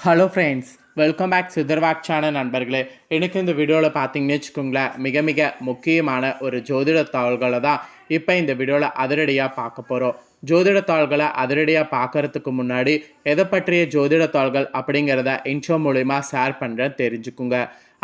Hello friends, welcome back சித்தர்வாக் channel நண்பர்களே. எனக்கு இந்த வீடியோவில் பார்த்தீங்கன்னு வச்சுக்கோங்களேன், மிக மிக முக்கியமான ஒரு ஜோதிட தாள்களை தான் இப்போ இந்த வீடியோவில் அதிரடியாக பார்க்க போகிறோம். ஜோதிட தாள்களை அதிரடியாக பார்க்கறதுக்கு முன்னாடி எதை பற்றிய ஜோதிட தாள்கள் அப்படிங்கிறத இன்ட்ரோ மூலிமா ஷேர் பண்ணுறேன், தெரிஞ்சுக்குங்க.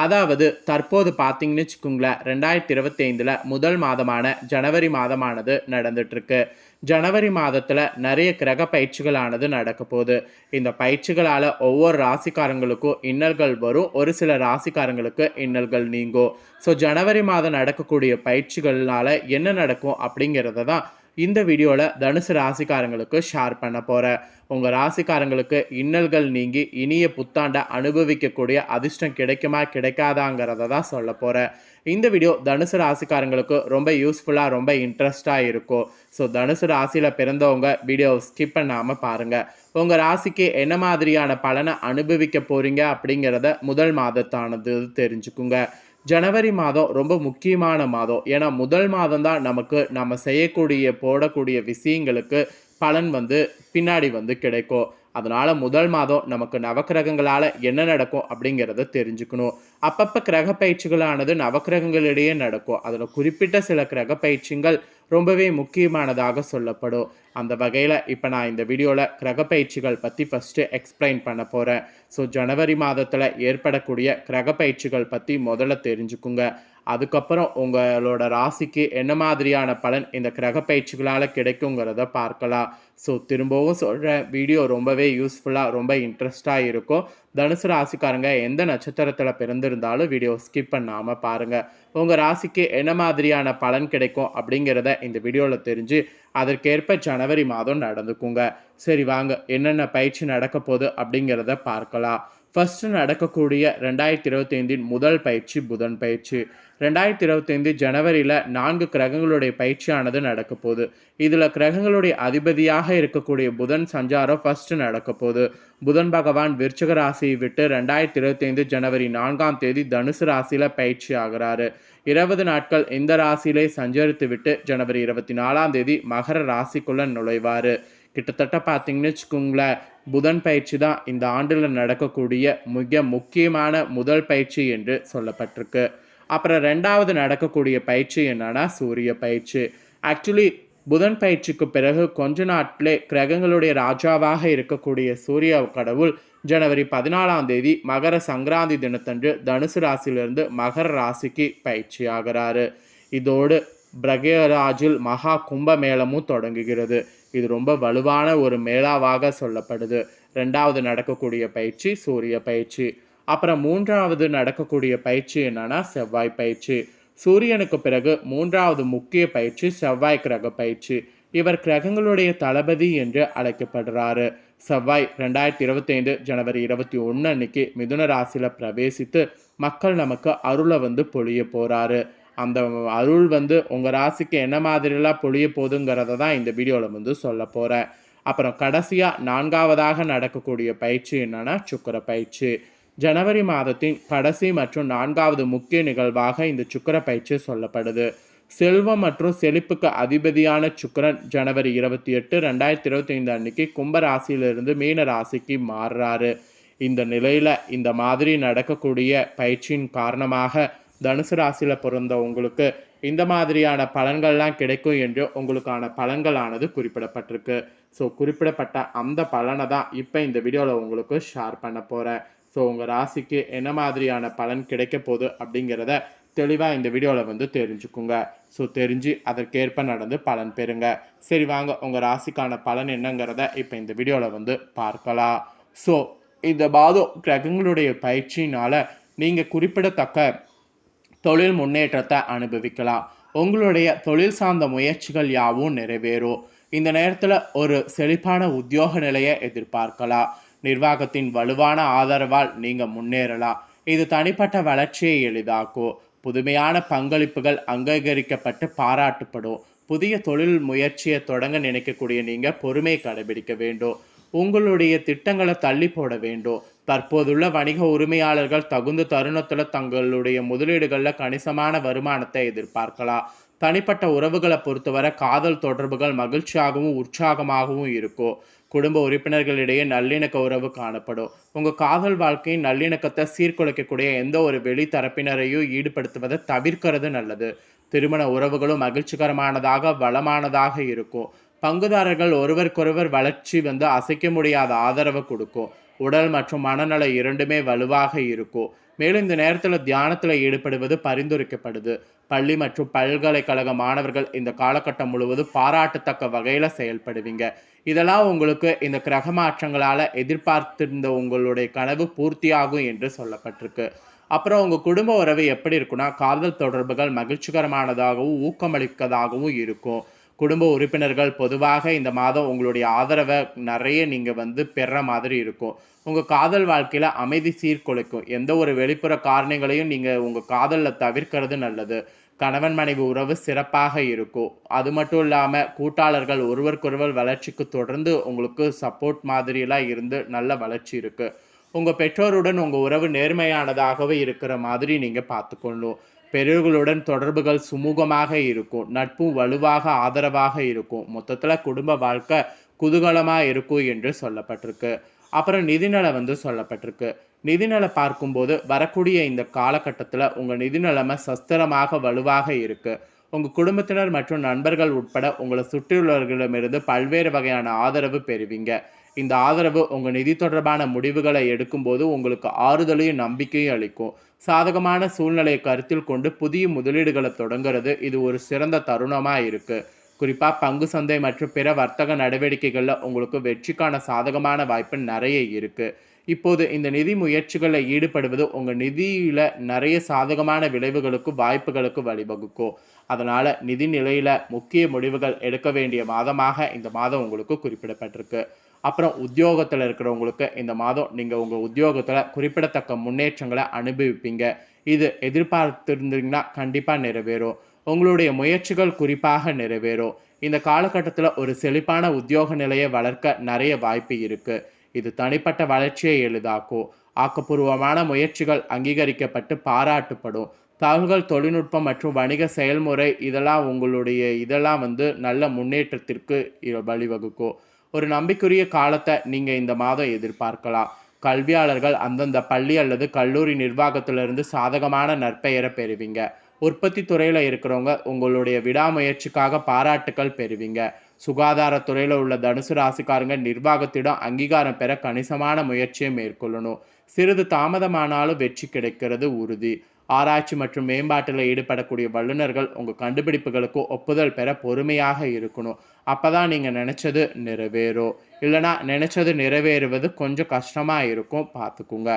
அதாவது தற்போது பார்த்தீங்கன்னு வச்சுக்கோங்களேன், 2025 முதல் மாதமான ஜனவரி மாதமானது நடந்துட்டுருக்கு. ஜனவரி மாதத்தில் நிறைய கிரக பயிற்சிகளானது நடக்க போகுது. இந்த பயிற்சிகளால் ஒவ்வொரு ராசிக்காரங்களுக்கும் இன்னல்கள் வரும், ஒரு சில ராசிக்காரங்களுக்கு இன்னல்கள் நீங்கும். ஸோ ஜனவரி மாதம் நடக்கக்கூடிய பயிற்சிகள்னால என்ன நடக்கும் அப்படிங்கிறத தான் இந்த வீடியோவில் தனுசு ராசிக்காரங்களுக்கு ஷேர் பண்ண போகிறேன். உங்கள் ராசிக்காரங்களுக்கு இன்னல்கள் நீங்கி இனிய புத்தாண்டை அனுபவிக்கக்கூடிய அதிர்ஷ்டம் கிடைக்குமா கிடைக்காதாங்கிறத தான் சொல்ல போகிறேன். இந்த வீடியோ தனுசு ராசிக்காரங்களுக்கு ரொம்ப யூஸ்ஃபுல்லாக ரொம்ப இன்ட்ரெஸ்டாக இருக்கும். ஸோ தனுசு ராசியில் பிறந்தவங்க வீடியோவை ஸ்கிப் பண்ணாமல் பாருங்கள். உங்கள் ராசிக்கு என்ன மாதிரியான பலனை அனுபவிக்க போகிறீங்க அப்படிங்கிறத முதல் மாதத்தானது தெரிஞ்சுக்குங்க. ஜனவரி மாதம் ரொம்ப முக்கியமான மாதம். ஏன்னா முதல் மாதம் தான் நமக்கு நம்ம செய்யக்கூடிய போடக்கூடிய விஷயங்களுக்கு பலன் பின்னாடி கிடைக்கும். அதனால் முதல் மாதம் நமக்கு நவக்கிரகங்களால் என்ன நடக்கும் அப்படிங்கிறத தெரிஞ்சுக்கணும். அப்பப்போ கிரக பயிற்சிகளானது நவக்கிரகங்களிடையே நடக்கும். அதில் குறிப்பிட்ட சில கிரக பயிற்சிகள் ரொம்பவே முக்கியமானதாக சொல்லப்படும். அந்த வகையில் இப்போ நான் இந்த வீடியோவில் கிரக பயிற்சிகள் பற்றி ஃபஸ்ட்டு எக்ஸ்பிளைன் பண்ண போகிறேன். ஸோ ஜனவரி மாதத்தில் ஏற்படக்கூடிய கிரக பயிற்சிகள் பற்றி முதல்ல தெரிஞ்சுக்குங்க. அதுக்கப்புறம் உங்களோட ராசிக்கு என்ன மாதிரியான பலன் இந்த கிரக பயிற்சிகளால் கிடைக்குங்கிறத பார்க்கலாம். ஸோ திரும்பவும் சொல்கிறேன், வீடியோ ரொம்பவே யூஸ்ஃபுல்லாக ரொம்ப இன்ட்ரெஸ்டாக இருக்கும். தனுசு ராசிக்காரங்க எந்த நட்சத்திரத்தில் பிறந்திருந்தாலும் வீடியோ ஸ்கிப் பண்ணாமல் பாருங்கள். உங்கள் ராசிக்கு என்ன மாதிரியான பலன் கிடைக்கும் அப்படிங்கிறத இந்த வீடியோவில் தெரிஞ்சு அதற்கேற்ப ஜனவரி மாதம் நடந்துக்குங்க. சரி வாங்க, என்னென்ன பயிற்சி நடக்க போகுது அப்படிங்கிறத பார்க்கலாம். ஃபஸ்ட்டு நடக்கக்கூடிய 2025 முதல் பயிற்சி புதன் பயிற்சி. 2025 ஜனவரியில் 4 கிரகங்களுடைய பயிற்சியானது நடக்க போகுது. இதில் கிரகங்களுடைய அதிபதியாக இருக்கக்கூடிய புதன் சஞ்சாரம் ஃபஸ்ட்டு நடக்க போகுது. புதன் பகவான் விருச்சிக ராசியை விட்டு 2025 ஜனவரி 4ஆம் தேதி தனுசு ராசியில் பயிற்சி ஆகிறாரு. 20 நாட்கள் இந்த ராசியிலே சஞ்சரித்து விட்டு ஜனவரி 24ஆம் தேதி மகர ராசிக்குள்ளே நுழைவார். கிட்டத்தட்ட பார்த்தீங்கன்னு வச்சுக்கோங்களேன், புதன் பயிற்சி தான் இந்த ஆண்டில் நடக்கக்கூடிய மிக முக்கியமான முதல் பயிற்சி என்று சொல்லப்பட்டிருக்கு. அப்புறம் 2வது நடக்கக்கூடிய பயிற்சி என்னன்னா சூரிய பயிற்சி. ஆக்சுவலி புதன் பயிற்சிக்கு பிறகு கொஞ்ச நாட்டிலே கிரகங்களுடைய ராஜாவாக இருக்கக்கூடிய சூரிய கடவுள் ஜனவரி 14ஆம் தேதி மகர சங்கராந்தி தினத்தன்று தனுசு ராசியிலிருந்து மகர ராசிக்கு பயிற்சி ஆகிறாரு. இதோடு பிரகராஜில் மகா கும்பமேளமும் தொடங்குகிறது. இது ரொம்ப வலுவான ஒரு மேளாவாக சொல்லப்படுது. 2வது நடக்கக்கூடிய பயிற்சி சூரிய பயிற்சி. அப்புறம் 3வது நடக்கக்கூடிய பயிற்சி என்னன்னா செவ்வாய் பயிற்சி. சூரியனுக்கு பிறகு 3வது முக்கிய பயிற்சி செவ்வாய் கிரக பயிற்சி. இவர் கிரகங்களுடைய தளபதி என்று அழைக்கப்படுறாரு. செவ்வாய் 2025 ஜனவரி 21 அன்னைக்கு மிதுன ராசியில் பிரவேசித்து மக்கள் நமக்கு அருளை பொழிய போகிறாரு. அந்த அருள் உங்கள் ராசிக்கு என்ன மாதிரிலாம் பொழிய போகுதுங்கிறத தான் இந்த வீடியோவில் சொல்ல போகிறேன். அப்புறம் கடைசியாக 4வதாக நடக்கக்கூடிய பயிற்சி என்னன்னா சுக்கிர பயிற்சி. ஜனவரி மாதத்தின் கடைசி மற்றும் 4வது முக்கிய நிகழ்வாக இந்த சுக்கிர பயிற்சி சொல்லப்படுது. செல்வம் மற்றும் செழிப்புக்கு அதிபதியான சுக்கிரன் ஜனவரி 28, 2025 அன்னைக்கு கும்ப ராசியிலிருந்து மீன ராசிக்கு மாறுறாரு. இந்த நிலையில் இந்த மாதிரி நடக்கக்கூடிய பயிற்சியின் காரணமாக தனுசு ராசியில் பிறந்த உங்களுக்கு இந்த மாதிரியான பலன்கள்லாம் கிடைக்கும் என்று உங்களுக்கான பலன்களானது குறிப்பிடப்பட்டிருக்கு. ஸோ குறிப்பிடப்பட்ட அந்த பலனை தான் இப்போ இந்த வீடியோவில் உங்களுக்கு ஷேர் பண்ண போகிறேன். ஸோ உங்கள் ராசிக்கு என்ன மாதிரியான பலன் கிடைக்க போகுது அப்படிங்கிறத தெளிவாக இந்த வீடியோவில் தெரிஞ்சுக்குங்க. ஸோ தெரிஞ்சு அதற்கேற்ப நடந்து பலன் பெறுங்க. சரி வாங்க, உங்கள் ராசிக்கான பலன் என்னங்கிறத இப்போ இந்த வீடியோவில் பார்க்கலாம். ஸோ இந்த மாதம் கிரகங்களுடைய பயிற்சினால் நீங்கள் குறிப்பிடத்தக்க தொழில் முன்னேற்றத்தை அனுபவிக்கலாம். உங்களுடைய தொழில் சார்ந்த முயற்சிகள் யாவும் நிறைவேறும். இந்த நேரத்தில் ஒரு செழிப்பான உத்தியோக நிலையை எதிர்பார்க்கலாம். நிர்வாகத்தின் வலுவான ஆதரவால் நீங்கள் முன்னேறலாம். இது தனிப்பட்ட வளர்ச்சியை எளிதாக்கும். புதுமையான பங்களிப்புகள் அங்கீகரிக்கப்பட்டு பாராட்டப்படும். புதிய தொழில் முயற்சியை தொடங்க நினைக்கக்கூடிய நீங்கள் பொறுமையை கடைபிடிக்க வேண்டும். உங்களுடைய திட்டங்களை தள்ளி போட வேண்டும். தற்போதுள்ள வணிக உரிமையாளர்கள் தகுந்த தருணத்தில் தங்களுடைய முதலீடுகளில் கணிசமான வருமானத்தை எதிர்பார்க்கலாம். தனிப்பட்ட உறவுகளை பொறுத்தவரை காதல் தொடர்புகள் மகிழ்ச்சியாகவும் உற்சாகமாகவும் இருக்கும். குடும்ப உறுப்பினர்களிடையே நல்லிணக்க உறவு காணப்படும். உங்கள் காதல் வாழ்க்கையின் நல்லிணக்கத்தை சீர்குலைக்கக்கூடிய எந்த ஒரு வெளி தரப்பினரையும் ஈடுபடுத்துவதை தவிர்க்கிறது நல்லது. திருமண உறவுகளும் மகிழ்ச்சிகரமானதாக வளமானதாக இருக்கும். பங்குதாரர்கள் ஒருவருக்கொருவர் வளர்ச்சி அசைக்க முடியாத ஆதரவு கொடுக்கும். உடல் மற்றும் மனநல இரண்டுமே வலுவாக இருக்கும். மேலும் இந்த நேரத்தில் தியானத்தில் ஈடுபடுவது பரிந்துரைக்கப்படுது. பள்ளி மற்றும் பல்கலைக்கழக மாணவர்கள் இந்த காலகட்டம் முழுவதும் பாராட்டத்தக்க வகையில் செயல்படுவீங்க. இதெல்லாம் உங்களுக்கு இந்த கிரக மாற்றங்களால் எதிர்பார்த்திருந்த உங்களுடைய கனவு பூர்த்தியாகும் என்று சொல்லப்பட்டிருக்கு. அப்புறம் உங்கள் குடும்ப உறவு எப்படி இருக்குன்னா, காதல் தொடர்புகள் மகிழ்ச்சிகரமானதாகவும் ஊக்கமளிக்கதாகவும் இருக்கும். குடும்ப உறுப்பினர்கள் பொதுவாக இந்த மாதம் உங்களுடைய ஆதரவை நிறைய நீங்கள் பெற மாதிரி இருக்கும். உங்கள் காதல் வாழ்க்கையில் அமைதி சீர்குலைக்கும். எந்த ஒரு வெளிப்புற காரணங்களையும் நீங்கள் உங்கள் காதலில் தவிர்க்கிறது நல்லது. கணவன் மனைவி உறவு சிறப்பாக இருக்கும். அது மட்டும் இல்லாமல் கூட்டாளர்கள் ஒருவருக்கொருவர் வளர்ச்சிக்கு தொடர்ந்து உங்களுக்கு சப்போர்ட் மாதிரியெல்லாம் இருந்து நல்ல வளர்ச்சி இருக்குது. உங்கள் பெற்றோருடன் உங்கள் உறவு நேர்மையானதாகவே இருக்கிற மாதிரி நீங்கள் பார்த்துக்கொள்ளணும். பெரியவர்களுடன் தொடர்புகள் சுமூகமாக இருக்கும். நட்பும் வலுவாக ஆதரவாக இருக்கும். மொத்தத்தில் குடும்ப வாழ்க்கை குதூகலமாக இருக்கும் என்று சொல்லப்பட்டிருக்கு. அப்புறம் நிதிநலை சொல்லப்பட்டிருக்கு. நிதிநலை பார்க்கும்போது வரக்கூடிய இந்த காலகட்டத்தில் உங்கள் நிதிநிலைமை சஸ்திரமாக வலுவாக இருக்குது. உங்கள் குடும்பத்தினர் மற்றும் நண்பர்கள் உட்பட உங்களை சுற்றியுள்ளவர்களிடமிருந்து பல்வேறு வகையான ஆதரவு பெறுவீங்க. இந்த ஆதரவு உங்கள் நிதி தொடர்பான முடிவுகளை எடுக்கும்போது உங்களுக்கு ஆறுதலையும் நம்பிக்கையும் அளிக்கும். சாதகமான சூழ்நிலையை கருத்தில் கொண்டு புதிய முதலீடுகளை தொடங்குறது இது ஒரு சிறந்த தருணமாக இருக்குது. குறிப்பாக பங்கு சந்தை மற்றும் பிற வர்த்தக நடவடிக்கைகளில் உங்களுக்கு வெற்றிக்கான சாதகமான வாய்ப்பு நிறைய இருக்குது. இப்போது இந்த நிதி முயற்சிகளில் ஈடுபடுவது உங்கள் நிதியில் நிறைய சாதகமான விளைவுகளுக்கு வாய்ப்புகளுக்கு வழிவகுக்கும். அதனால் நிதி நிலையில் முக்கிய முடிவுகள் எடுக்க வேண்டிய மாதமாக இந்த மாதம் உங்களுக்கு குறிப்பிடப்பட்டிருக்கு. அப்புறம் உத்தியோகத்தில் இருக்கிறவங்களுக்கு இந்த மாதம் நீங்கள் உங்கள் உத்தியோகத்தில் குறிப்பிடத்தக்க முன்னேற்றங்களை அனுபவிப்பீங்க. இது எதிர்பார்த்துருந்தீங்கன்னா கண்டிப்பாக நிறைவேறும். உங்களுடைய முயற்சிகள் குறிப்பாக நிறைவேறும். இந்த காலகட்டத்தில் ஒரு செழிப்பான உத்தியோக நிலையை வளர்க்க நிறைய வாய்ப்பு இருக்குது. இது தனிப்பட்ட வளர்ச்சியை எளிதாக்கும். ஆக்கப்பூர்வமான முயற்சிகள் அங்கீகரிக்கப்பட்டு பாராட்டப்படும். தகவல்கள் தொழில்நுட்பம் மற்றும் வணிக செயல்முறை இதெல்லாம் நல்ல முன்னேற்றத்திற்கு வழிவகுக்கும். ஒரு நம்பிக்கைக்குரிய காலத்தை நீங்கள் இந்த மாதம் எதிர்பார்க்கலாம். கல்வியாளர்கள் அந்தந்த பள்ளி அல்லது கல்லூரி நிர்வாகத்திலிருந்து சாதகமான நற்பெயரை பெறுவீங்க. உற்பத்தி துறையில் இருக்கிறவங்க உங்களுடைய விடாமுயற்சிக்காக பாராட்டுக்கள் பெறுவீங்க. சுகாதாரத்துறையில் உள்ள தனுசு ராசிக்காரங்க நிர்வாகத்திடம் அங்கீகாரம் பெற கணிசமான முயற்சியை மேற்கொள்ளணும். சிறிது தாமதமானாலும் வெற்றி கிடைக்கிறது உறுதி. ஆராய்ச்சி மற்றும் மேம்பாட்டில் ஈடுபடக்கூடிய வல்லுநர்கள் உங்கள் கண்டுபிடிப்புகளுக்கு ஒப்புதல் பெற பொறுமையாக இருக்கணும். அப்போ தான் நீங்கள் நினச்சது நிறைவேறும். இல்லைனா நினச்சது நிறைவேறுவது கொஞ்சம் கஷ்டமாக இருக்கும், பார்த்துக்குங்க.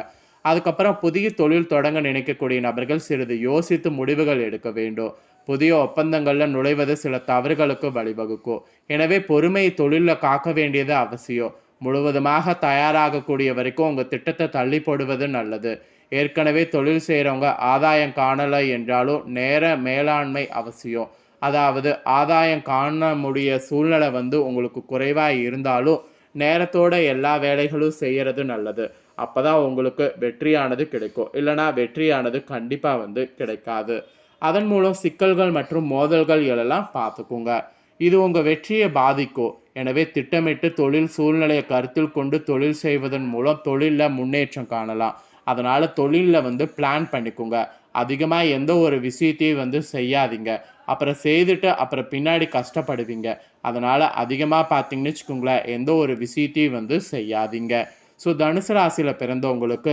அதுக்கப்புறம் புதிய தொழில் தொடங்க நினைக்கக்கூடிய நபர்கள் சிறிது யோசித்து முடிவுகள் எடுக்க வேண்டும். புதிய ஒப்பந்தங்களில் நுழைவது சில தவறுகளுக்கு வழிவகுக்கும். எனவே பொறுமையை தொழிலில் காக்க வேண்டியது அவசியம். முழுவதுமாக தயாராகக்கூடிய வரைக்கும் உங்கள் திட்டத்தை தள்ளி போடுவது நல்லது. ஏற்கனவே தொழில் செய்கிறவங்க ஆதாயம் காணலை என்றாலும் நேர மேலாண்மை அவசியம். அதாவது ஆதாயம் காண முடிய சூழ்நிலை உங்களுக்கு குறைவாக இருந்தாலும் நேரத்தோட எல்லா வேலைகளும் செய்கிறது நல்லது. அப்போ தான் உங்களுக்கு வெற்றியானது கிடைக்கும். இல்லைனா வெற்றியானது கண்டிப்பாக கிடைக்காது. அதன் மூலம் சிக்கல்கள் மற்றும் மோதல்கள் எல்லாம் பார்த்துக்குங்க. இது உங்கள் வெற்றியை பாதிக்கும். எனவே திட்டமிட்டு தொழில் சூழ்நிலையை கருத்தில் கொண்டு தொழில் செய்வதன் மூலம் தொழிலில் முன்னேற்றம் காணலாம். அதனால் தொழிலில் பிளான் பண்ணிக்கோங்க. அதிகமாக எந்த ஒரு விஷயத்தையும் செய்யாதீங்க. அப்புறம் செய்துட்டு அப்புறம் பின்னாடி கஷ்டப்படுவீங்க. அதனால் அதிகமாக பார்த்தீங்கன்னு வச்சுக்கோங்களேன், எந்த ஒரு விஷயத்தையும் செய்யாதீங்க. ஸோ தனுசு ராசியில் பிறந்தவங்களுக்கு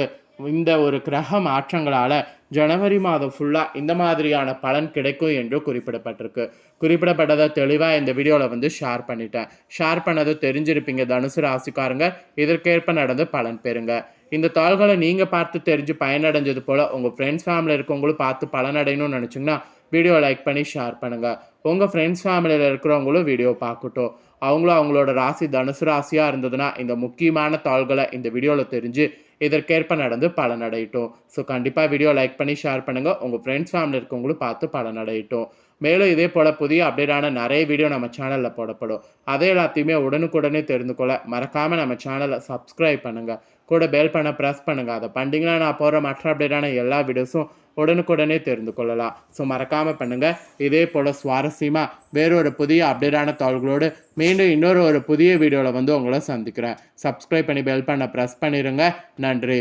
இந்த ஒரு கிரக மாற்றங்களால் ஜனவரி மாதம் ஃபுல்லாக இந்த மாதிரியான பலன் கிடைக்கும் என்று குறிப்பிடப்பட்டிருக்கு. குறிப்பிடப்பட்டதை தெளிவாக இந்த வீடியோவில் ஷேர் பண்ணிட்டேன். ஷேர் பண்ணது தெரிஞ்சிருப்பீங்க தனுசு ராசிக்காரங்க. இதற்கேற்ப நடந்து பலன் பெறுங்க. இந்த தாள்களை நீங்கள் பார்த்து தெரிஞ்சு பயனடைஞ்சது போல் உங்கள் ஃப்ரெண்ட்ஸ் ஃபேமிலியில் இருக்கவங்களும் பார்த்து பலனடையணும்னு நினச்சிங்கன்னா வீடியோ லைக் பண்ணி ஷேர் பண்ணுங்கள். உங்கள் ஃப்ரெண்ட்ஸ் ஃபேமிலியில் இருக்கிறவங்களும் வீடியோ பார்க்கட்டும். அவங்களும் அவங்களோட ராசி தனுசு ராசியாக இருந்ததுன்னா இந்த முக்கியமான தாள்களை இந்த வீடியோவில் தெரிஞ்சு இதற்கேற்ப நடந்து பலனடையட்டும். ஸோ கண்டிப்பாக வீடியோ லைக் பண்ணி ஷேர் பண்ணுங்கள். உங்கள் ஃப்ரெண்ட்ஸ் ஃபேமிலி இருக்கவங்களும் பார்த்து பலனடையட்டும். மேலும் இதே போல் புதிய அப்டேட்டான நிறைய வீடியோ நம்ம சேனலில் போடப்படும். அதை எல்லாத்தையுமே உடனுக்குடனே தெரிந்து கொள்ள மறக்காமல் நம்ம சேனலை சப்ஸ்கிரைப் பண்ணுங்கள். கூட பெல் பண்ண ப்ரெஸ் பண்ணுங்கள். அதை பண்ணிங்கன்னா நான் போகிற மற்ற அப்டேட்டான எல்லா வீடியோஸும் உடனுக்குடனே தெரிந்து கொள்ளலாம். ஸோ மறக்காமல் பண்ணுங்கள். இதே போல் சுவாரஸ்யமாக வேறொரு புதிய அப்டேட்டான தகவல்களோடு மீண்டும் இன்னொரு புதிய வீடியோவில் உங்களை சந்திக்கிறேன். சப்ஸ்கிரைப் பண்ணி பெல் பண்ண ப்ரெஸ் பண்ணிடுங்க. நன்றி.